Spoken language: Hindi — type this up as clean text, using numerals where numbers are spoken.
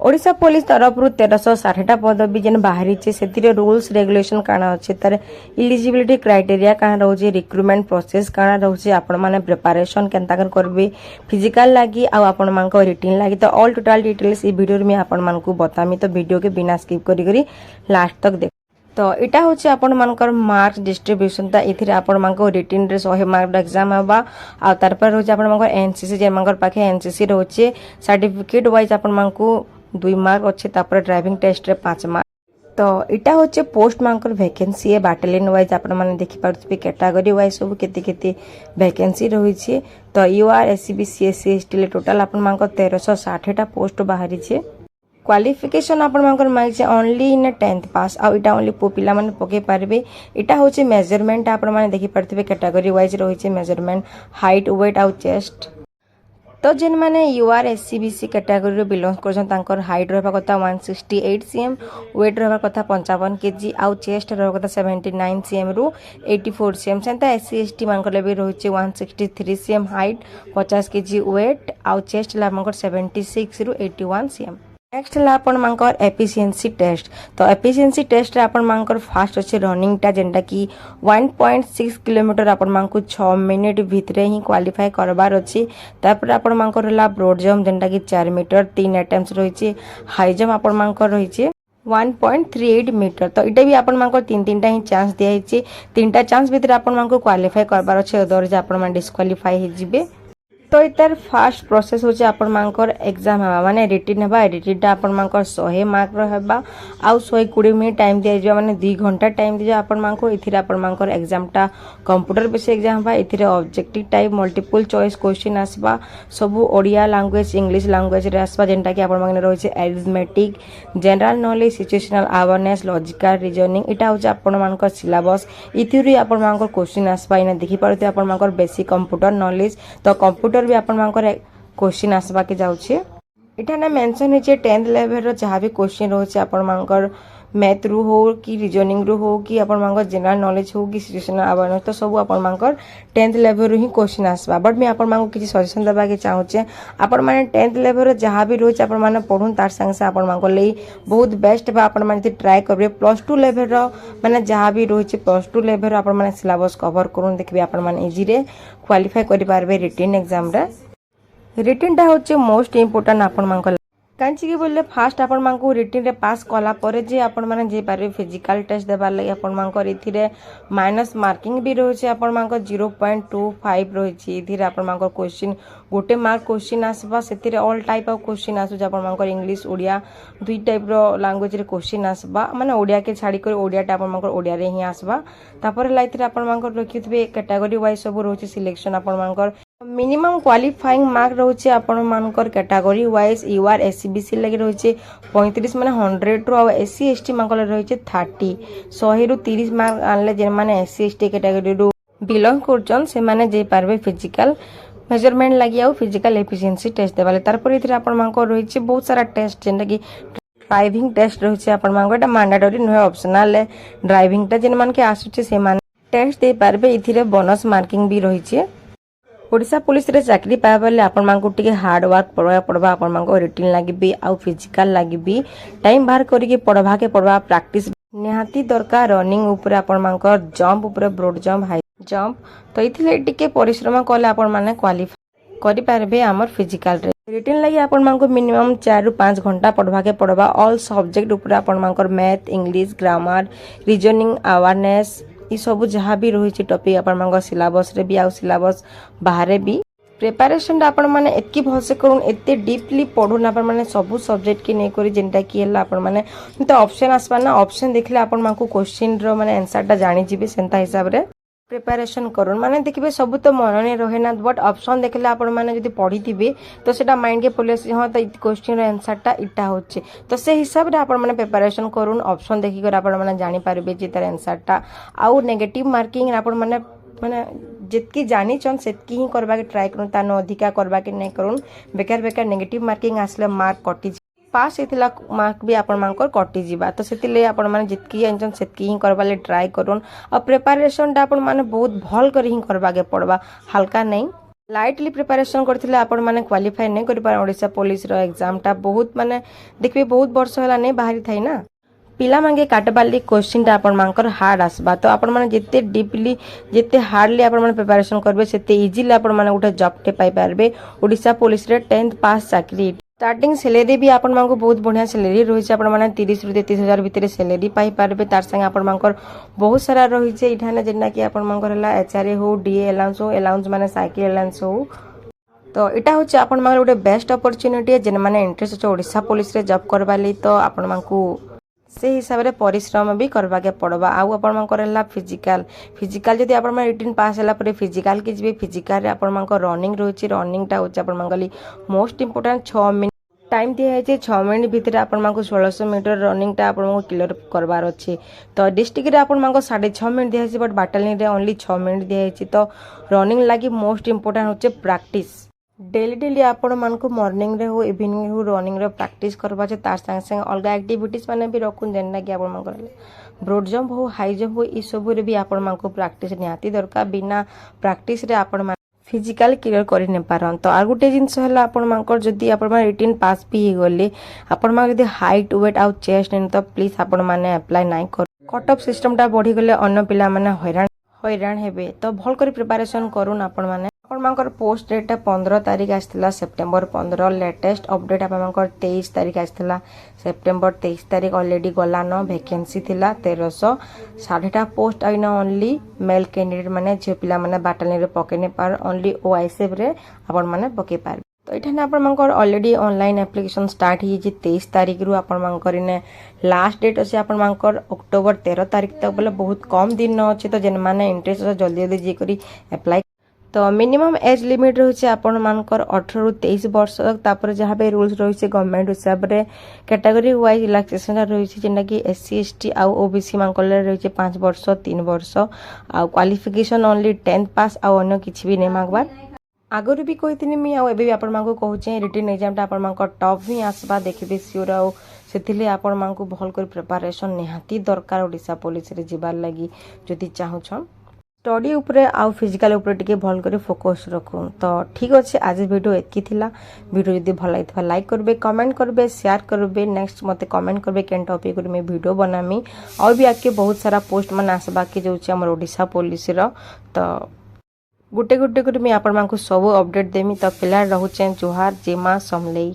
ओडिशा पुलिस तरफ 1360 पदवी जेन बाहरी से रूल्स रेगुलेशन काना अच्छे तार इलिजिबिलिटी क्राइटेरिया काना रोचे रिक्रुटमेंट प्रोसेस काना रोचे आपण माने प्रिपरेशन केनता कर करबे फिजिकल लागी आ आपण मान को रिटन लागी तो ऑल टोटल डिटेल्स ई वीडियो में आपण मान को बतामी तो वीडियो के बिना स्किप करी करी लास्ट तक देख तो इटा होचे आपण मानकर मार्क्स डिस्ट्रीब्यूशन ता इथिरे आपण मानको रिटन रे 100 मार्क एग्जाम हबा आ तार पर होचे आपण मानको एनसीसी जे मानकर पाखे एनसीसी रोचे सर्टिफिकेट वाइज आपण मानको 2 मार्क अच्छे तापर ड्राइविंग टेस्ट रे 5 मार्क तो इटा होचे पोस्ट मानकर वैकेंसी है बाटालियन वाइज आपण माने देखि पारथबे कैटेगरी वाइज सब केते केते वैकेंसी रही छे तो यूआर एससीबी सीएससी एसटी ले टोटल आपण मानको 1360 टा पोस्ट बाहरी छे क्वालिफिकेशन आपण मानकर माइचे ओनली इन 10th पास आ इटा ओनली पो पिला माने पके पारबे इटा होचे मेजरमेंट आपण माने देखि पारथबे कैटेगरी वाइज रही छे मेजरमेंट हाइट वेट आ चेस्ट तो जेन माने यूआर एससीबीसी कैटेगरी रो बिलोंग करछन तांकर हाइट रहबा कथा 168 सीएम वेट रहबा कथा 55 केजी आउ चेस्ट रहबा कथा 79 सीएम रु 84 सीएम सेंता एससी एसटी मानकर भी रहिचे 163 सीएम हाइट 50 केजी वेट आउ चेस्ट ला मानकर 76 रु 81 सीएम नेक्स्ट ला आपण मानकर एफिशिएंसी टेस्ट तो एफिशिएंसी टेस्ट रे आपण मानकर फास्ट अछि रनिंग टा जेंटा की 1.6 किलोमीटर आपण मानकु 6 मिनिट भितरे ही क्वालिफाई करबार अछि तापर आपण मानकर ला ब्रॉड जंप जेंटा की 4 मीटर 3 अटेम्प्ट्स रहिछि हाई जंप आपण मानकर रहिछि 1.38 मीटर तो इटा भी आपण मानकर तीन टा ही चांस दिया हिछि तीनटा चांस भितरे आपण मानकु क्वालिफाई करबार अछि अदर जे आपण मान डिस्क्वालिफाई हि जिबे तो इतार फास्ट प्रोसेस होचे आपण मानकर एग्जाम हवा माने रिटन हवा रिटन टा आपण मानकर 100 मार्क रहबा आउ 120 मिनिट टाइम दिया जे माने 2 घंटा टाइम दिया आपण मानकर इथिरे आपण मानकर एग्जाम टा कंप्यूटर बेस एग्जाम हवा इथिरे objective type multiple choice question आसबा सब ओडिया लैंग्वेज इंग्लिश लैंग्वेज रे आसबा जेंटा कि आपण माने रहिছে arithmetic general knowledge situational awareness logical reasoning इटा होचे आपण मानकर सिलेबस इथिरे आपण मानकर क्वेश्चन आसबा इने देखि परते आपण मानकर बेसिक कंप्यूटर नॉलेज तो कंप्यूटर भी आपण मानकर क्वेश्चन आसबा के जाउछे इठा ना मेंशन होचे 10th लेवल रो जहां भी क्वेश्चन रहउछे आपण मानकर मैथ रु हो कि रीजनिंग रु हो कि आपण मानकर जनरल नॉलेज हो कि सिचुएशनल अवेयरनेस तो सब आपण मानकर 10th लेवल रो ही क्वेश्चन आसबा बट मैं आपण मानकर किछि सजेशन देबा के चाहूचे आपण माने 10th लेवल रो जहां भी रहउछे आपण माने पढुन तार संग से आपण मानकर लेई बहुत बेस्ट बा आपण माने ट्राई करबे +2 लेवल रो माने जहां भी रहउछे +2 लेवल रो आपण माने सिलेबस कवर करून देखबे आपण माने इजी रे क्वालिफाई करि पारबे रिटन एग्जाम रे रिटन टा होचे मोस्ट इंपोर्टेंट आपण मानकर कांची के बोले फास्ट आपण मानकु रिटन रे पास कला परे जे आपण माने जे पारे फिजिकल टेस्ट देबार लागि आपण मानकर इथिरे माइनस मार्किंग भी रहउछे आपण मानकर 0.25 रहिछि इथिरे आपण मानकर क्वेश्चन गोटे मार्क क्वेश्चन आसबा सेतिरे ऑल टाइप ऑफ क्वेश्चन आसु जे आपण मानकर इंग्लिश ओडिया दुई टाइप रो लैंग्वेज रे क्वेश्चन आसबा माने ओडिया के छाडी कर ओडिया टा आपण मानकर ओडिया रे ही आसबा तापर लाइथिरे आपण मानकर रखिथबे कैटेगरी वाइज सब रहउछे सिलेक्शन आपण मानकर मिनिमम क्वालिफाइंग मार्क रहउछे आपण मानकर कैटेगरी वाइज यूआर एससीबीसी लागि रहउछे 35 माने 100 रो एससी एसटी मानकर रहउछे 30 100 रो 30 मार्क आनले जे माने एससी एसटी कैटेगरी रो बिलोंग करछन से माने जे पारबे फिजिकल मेजरमेंट लागि आ फिजिकल एफिशिएंसी टेस्ट देबाले तार पर इथिरे आपण मानकर रहउछे बहुत सारा टेस्ट जेंटा कि ड्राइविंग टेस्ट रहउछे आपण मानकर एटा मैंडेटरी नहे ऑप्शनल है ड्राइविंग टा जेन मान के आसुछे से माने टेस्ट दे पारबे इथिरे बोनस मार्किंग भी रहिछे ओडिशा पुलिस रे चाकरी पाबले आपण मानकु टिके हार्ड वर्क पड़बा आपण मानकु रिटन लागिबी आ फिजिकल लागिबी टाइम बाहर करिके पढ़बा के पढ़बा प्रैक्टिस निहाती दरकार रनिंग ऊपर आपण मानकर जंप ऊपर ब्रॉड जंप हाई जंप तो इथिले टिके परिश्रम कले आपण माने क्वालिफाई करि पारबे हमर फिजिकल रे रिटन लागि आपण मानकु मिनिमम 4 रु 5 घंटा पढ़बा के पढ़बा ऑल सब्जेक्ट ऊपर आपण मानकर math English grammar reasoning awareness ई सब जहाँ भी रही टॉपिक आपण मानकर सिलेबस रे भी आ सिलेबस बाहर भी प्रिपरेशन आपण माने एतकी भलसे करून एते डीपली पढुन आपण माने सब सब्जेक्ट के नै करी जेंटा की हला आपण माने तो ऑप्शन आसबा ना ऑप्शन देखले आपण मानकु क्वेश्चन रो माने आंसर टा जानि जिबे सेंता हिसाब रे प्रिपरेशन करून माने देखिबे सब तो मन नै रहे ना बट ऑप्शन देखले आपण माने जदी पढी थिबे तो सेटा माइंड के पुलिस हां तो क्वेश्चन रो आंसर टा इटा होचे तो से हिसाब रे आपण माने प्रिपरेशन करून ऑप्शन देखि कर आपण माने जानि पारबे जे तार आंसर टा आउ नेगेटिव मार्किंग आपण माने माने जितकी जानी चन सेतकी ही करबा के ट्राई करून ता न अधिका करबा के नै करून बेकार बेकार नेगेटिव मार्किंग आसले मार्क कटि पास हेतिला मार्क भी आपण मानकर कटि जिबा तो सेतिले आपण माने जितकी एंजन सेतकी ही करबाले ट्राई करून और प्रिपरेशन ता आपण माने बहुत भल करी ही करबा के पड़बा हल्का नहीं लाइटली प्रिपरेशन करथिले आपण माने क्वालिफाई नहीं करि पारे ओडिशा पुलिस रो एग्जाम टा बहुत माने देखबे बहुत वर्ष होला नहीं बाहरी थाई ना पिला मांगे काटबाली क्वेश्चन टा आपण मानकर हार्ड आसबा तो आपण माने जिते डीपली जिते हार्डली आपण माने प्रिपरेशन करबे सेते इजीली आपण माने उठे जॉब टे पाई पारबे ओडिशा पुलिस रे 10th पास चाकरी स्टार्टिंग सैलरी भी आपण मांको बहुत बढ़िया सैलरी रही आपण माने 30 रु 33,000 भितर सैलरी पाई पारबे तार संगे आपण मांकर बहुत सारा रही छे इठाने जेना कि आपण मांकर हला एचआरए हो डीए अलाउंस माने साइकिल अलाउंस हो तो इटा होचे आपण मांकर गोटे बेस्ट अपॉर्चुनिटी जेन माने इंटरेस्ट अछि ओडिशा पुलिस रे जॉब करबाली तो आपण मांको से हिसाब रे परिश्रम भी करबा के पड़बा आउ आपण मांकर हला फिजिकल जदी आपण माने 18 पास हला परे फिजिकल के जिवे फिजिकल रे आपण मांकर रनिंग रही रनिंग टा होचे आपण मांगली मोस्ट इंपोर्टेंट 6 मिनिट टाइम दिया है 6 मिनट भितर आपण मांको 1600 मीटर रनिंग टा आपण मांको क्लियर करबार अछि तो डिस्ट्रिक्ट रे आपण मांको 6.5 मिनट दिया है बट बाटालियन रे ओनली 6 मिनट दिया है तो रनिंग लागि मोस्ट इंपोर्टेंट होचे प्रैक्टिस डेली आपण मानको मॉर्निंग रे हो इवनिंग हो रनिंग रे प्रैक्टिस करबा जे तार संग संग अलगा एक्टिविटीज माने भी रखुन जेना कि आपण मानकर ब्रॉड जंप हो हाई जंप हो ई सब रे भी आपण मानको प्रैक्टिस निहाती दरकार बिना प्रैक्टिस रे आपण फिजिकल क्लियर करि ने पारन तो आर गुटे जिंस हला आपण मानकर जदी आपण माने 18 पास भी हे गले आपण माने जदी हाइट वेट आउ चेस्ट ने तो प्लीज आपण माने अप्लाई नाइ कर कट ऑफ सिस्टम टा बढ़ी गले अन्य पिला माने हैरान हेबे तो भल कर प्रिपरेशन करून आपण माने आपण मानकर पोस्ट डेट 15 तारिख आस्थिला सेप्टेम्बर 15 लेटेस्ट अपडेट आपण मानकर 23 तारिख आस्थिला सेप्टेम्बर 23 तारिख ऑलरेडी गला न वैकेंसी थिला 1300 60टा पोस्ट आइना ओनली मेल कैंडिडेट माने जे पिला माने बाटालियन रे पकेने पार ओनली ओआईएसएफ रे आपण माने पके पार तो इठाने आपण मानकर ऑलरेडी ऑनलाइन एप्लीकेशन स्टार्ट ही जे 23 तारिख रु आपण मानकर ने लास्ट डेट अछि आपण मानकर अक्टोबर 13 तारिख तक बोले बहुत कम दिन न अछि तो जेन माने इंटरेस्ट जल्दी जे करी अप्लाई तो मिनिमम एज लिमिट रही आपण मानकर 18 रु 23 वर्ष तक तापर जहाँ पे रूल्स रही गवर्नमेंट हिसाब रे कैटेगरी वाइज रिलैक्सेशन रही जेना कि एससी एसटी आउ ओबीसी मानकर रही 5 वर्ष 3 वर्ष आउ क्वालिफिकेशन ओनली 10th पास आउ अन्य किछि भी नै मागबार आगुरी भी कहिथिनी मी आउ एबे भी आपण मानको कहूचे रिटन एग्जाम टा आपण मानकर टॉप ही आसबा देखबे सियोर आउ सेथिले आपण मानको भल कर प्रिपरेशन निहाती दरकार ओडिशा पुलिस रे जिबार लागि जदी चाहूछन स्टडी उपरे आउ फिजिकल उपरे टिके भल करे फोकस रखूं तो ठीक अच्छे आज वीडियो एतकी थिला वीडियो जदी भल लागिथबा लाइक करबे कमेंट करबे शेयर करबे नेक्स्ट मते कमेंट करबे केन टॉपिक रे मैं वीडियो बनामी और भी आके बहुत सारा पोस्ट मन आसबा के जोछि हमर ओडिशा पुलिस रो तो गुटे गुटे कर मैं आपण मानकु सब अपडेट देमी तो पिला रहउछें जोहार जेमा समलेई।